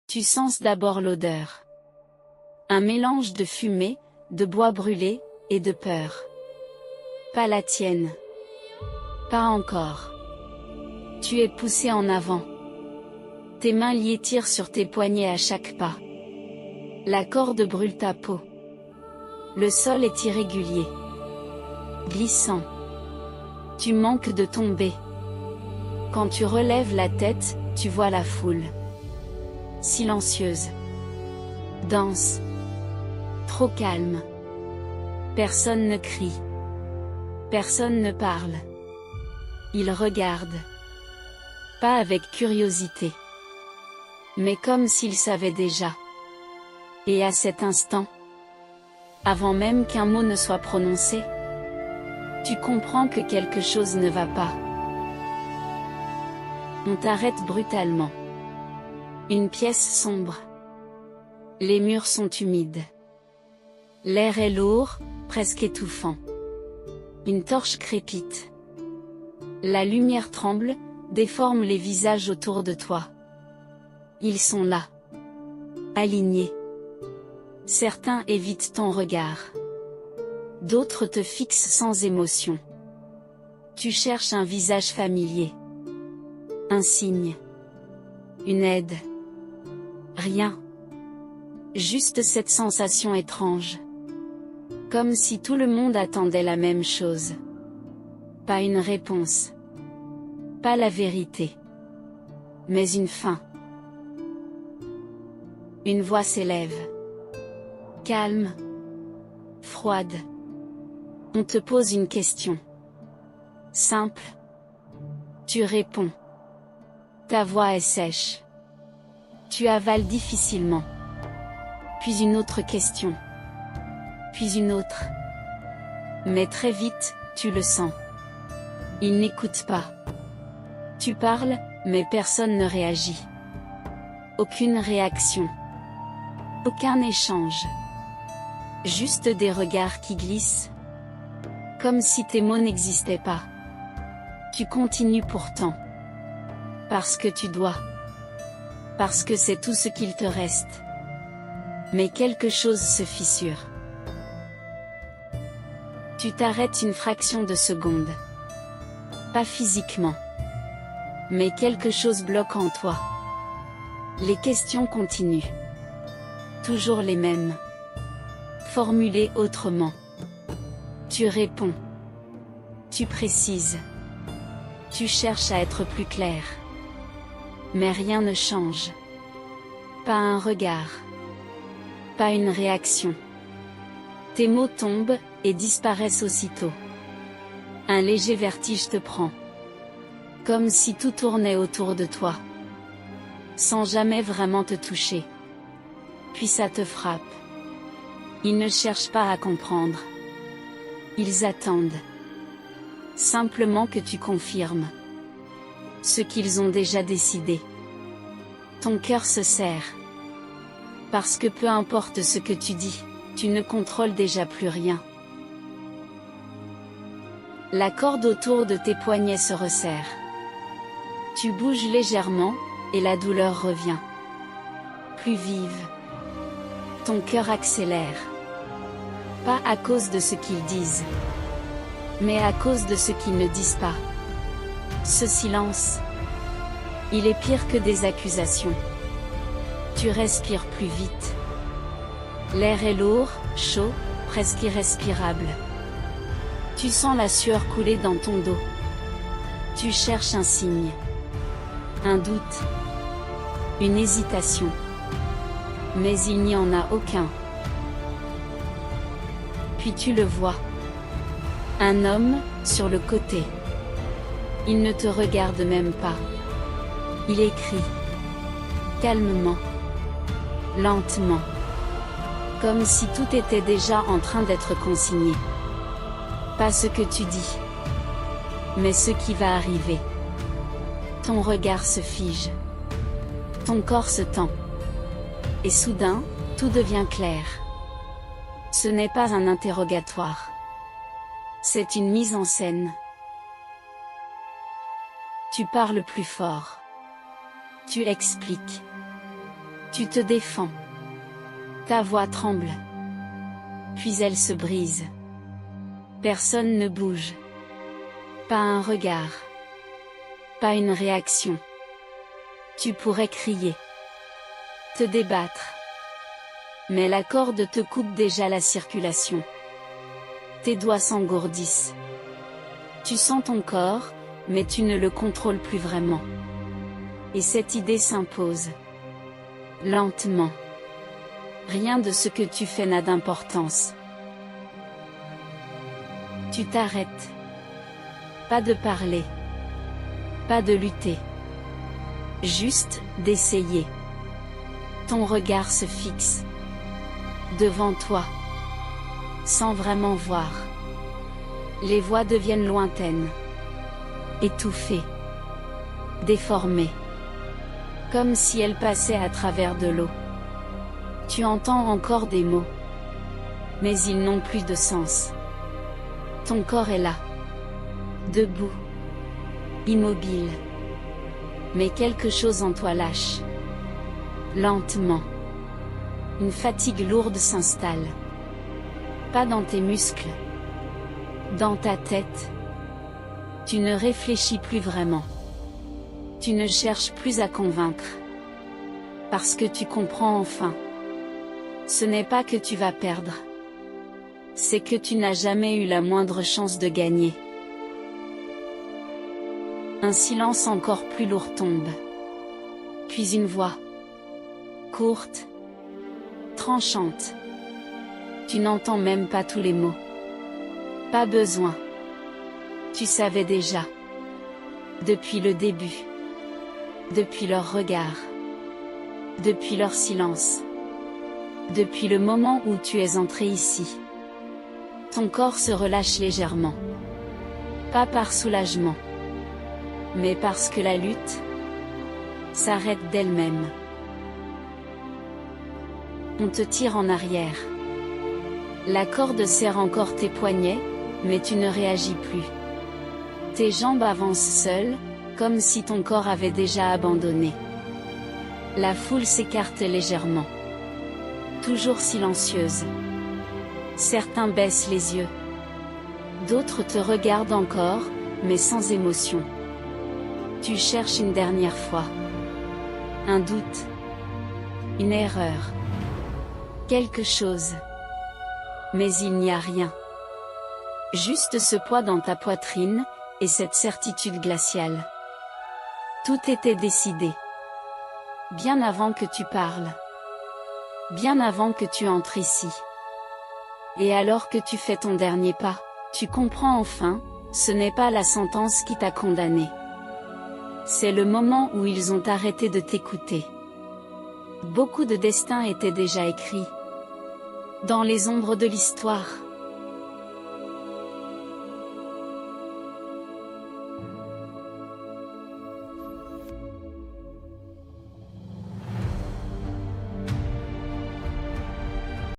Tu sens d'abord l'odeur. Un mélange de fumée, de bois brûlé, et de peur. Pas la tienne. Pas encore. Tu es poussé en avant. Tes mains liées tirent sur tes poignets à chaque pas. La corde brûle ta peau. Le sol est irrégulier. Glissant. Tu manques de tomber. Quand tu relèves la tête, tu vois la foule. Silencieuse. Dense. Trop calme. Personne ne crie. Personne ne parle. Ils regardent. Pas avec curiosité. Mais comme s'ils savaient déjà. Et à cet instant, avant même qu'un mot ne soit prononcé, tu comprends que quelque chose ne va pas. On t'arrête brutalement. Une pièce sombre. Les murs sont humides. L'air est lourd, presque étouffant. Une torche crépite. La lumière tremble, déforme les visages autour de toi. Ils sont là. Alignés. Certains évitent ton regard. D'autres te fixent sans émotion. Tu cherches un visage familier. Un signe. Une aide. Rien. Juste cette sensation étrange. Comme si tout le monde attendait la même chose. Pas une réponse. Pas la vérité. Mais une fin. Une voix s'élève. Calme. Froide. On te pose une question. Simple. Tu réponds. Ta voix est sèche. Tu avales difficilement. Puis une autre question. Puis une autre. Mais très vite, tu le sens. Il n'écoute pas. Tu parles, mais personne ne réagit. Aucune réaction. Aucun échange. Juste des regards qui glissent. Comme si tes mots n'existaient pas. Tu continues pourtant. Parce que tu dois. Parce que c'est tout ce qu'il te reste. Mais quelque chose se fissure. Tu t'arrêtes une fraction de seconde. Pas physiquement. Mais quelque chose bloque en toi. Les questions continuent. Toujours les mêmes. Formulées autrement. Tu réponds. Tu précises. Tu cherches à être plus clair. Mais rien ne change. Pas un regard. Pas une réaction. Tes mots tombent, et disparaissent aussitôt. Un léger vertige te prend. Comme si tout tournait autour de toi. Sans jamais vraiment te toucher. Puis ça te frappe. Ils ne cherchent pas à comprendre. Ils attendent. Simplement que tu confirmes. Ce qu'ils ont déjà décidé. Ton cœur se serre. Parce que peu importe ce que tu dis, tu ne contrôles déjà plus rien. La corde autour de tes poignets se resserre. Tu bouges légèrement, et la douleur revient. Plus vive. Ton cœur accélère. Pas à cause de ce qu'ils disent. Mais à cause de ce qu'ils ne disent pas. Ce silence. Il est pire que des accusations. Tu respires plus vite. L'air est lourd, chaud, presque irrespirable. Tu sens la sueur couler dans ton dos. Tu cherches un signe. Un doute. Une hésitation. Mais il n'y en a aucun. Puis tu le vois. Un homme, sur le côté. Il ne te regarde même pas. Il écrit. Calmement. Lentement. Comme si tout était déjà en train d'être consigné. Pas ce que tu dis. Mais ce qui va arriver. Ton regard se fige. Ton corps se tend. Et soudain, tout devient clair. Ce n'est pas un interrogatoire. C'est une mise en scène. Tu parles plus fort. Tu expliques. Tu te défends. Ta voix tremble. Puis elle se brise. Personne ne bouge. Pas un regard. Pas une réaction. Tu pourrais crier. Te débattre. Mais la corde te coupe déjà la circulation. Tes doigts s'engourdissent. Tu sens ton corps, mais tu ne le contrôles plus vraiment. Et cette idée s'impose. Lentement. Rien de ce que tu fais n'a d'importance. Tu t'arrêtes. Pas de parler. Pas de lutter. Juste d'essayer. Ton regard se fixe. Devant toi. Sans vraiment voir. Les voix deviennent lointaines. Étouffées. Déformées. Comme si elles passaient à travers de l'eau. Tu entends encore des mots. Mais ils n'ont plus de sens. Ton corps est là. Debout. Immobile. Mais quelque chose en toi lâche. Lentement. Une fatigue lourde s'installe. Pas dans tes muscles. Dans ta tête. Tu ne réfléchis plus vraiment. Tu ne cherches plus à convaincre. Parce que tu comprends enfin. Ce n'est pas que tu vas perdre. C'est que tu n'as jamais eu la moindre chance de gagner. Un silence encore plus lourd tombe. Puis une voix. Courte. Tranchante. Tu n'entends même pas tous les mots. Pas besoin. Tu savais déjà. Depuis le début. Depuis leur regard. Depuis leur silence. Depuis le moment où tu es entré ici. Ton corps se relâche légèrement. Pas par soulagement. Mais parce que la lutte s'arrête d'elle-même. On te tire en arrière. La corde serre encore tes poignets, mais tu ne réagis plus. Tes jambes avancent seules, comme si ton corps avait déjà abandonné. La foule s'écarte légèrement. Toujours silencieuse. Certains baissent les yeux. D'autres te regardent encore, mais sans émotion. Tu cherches une dernière fois. Un doute. Une erreur. Quelque chose. Mais il n'y a rien. Juste ce poids dans ta poitrine, et cette certitude glaciale. Tout était décidé. Bien avant que tu parles. Bien avant que tu entres ici. Et alors que tu fais ton dernier pas, tu comprends enfin, ce n'est pas la sentence qui t'a condamné. C'est le moment où ils ont arrêté de t'écouter. Beaucoup de destins étaient déjà écrits. Dans les ombres de l'histoire.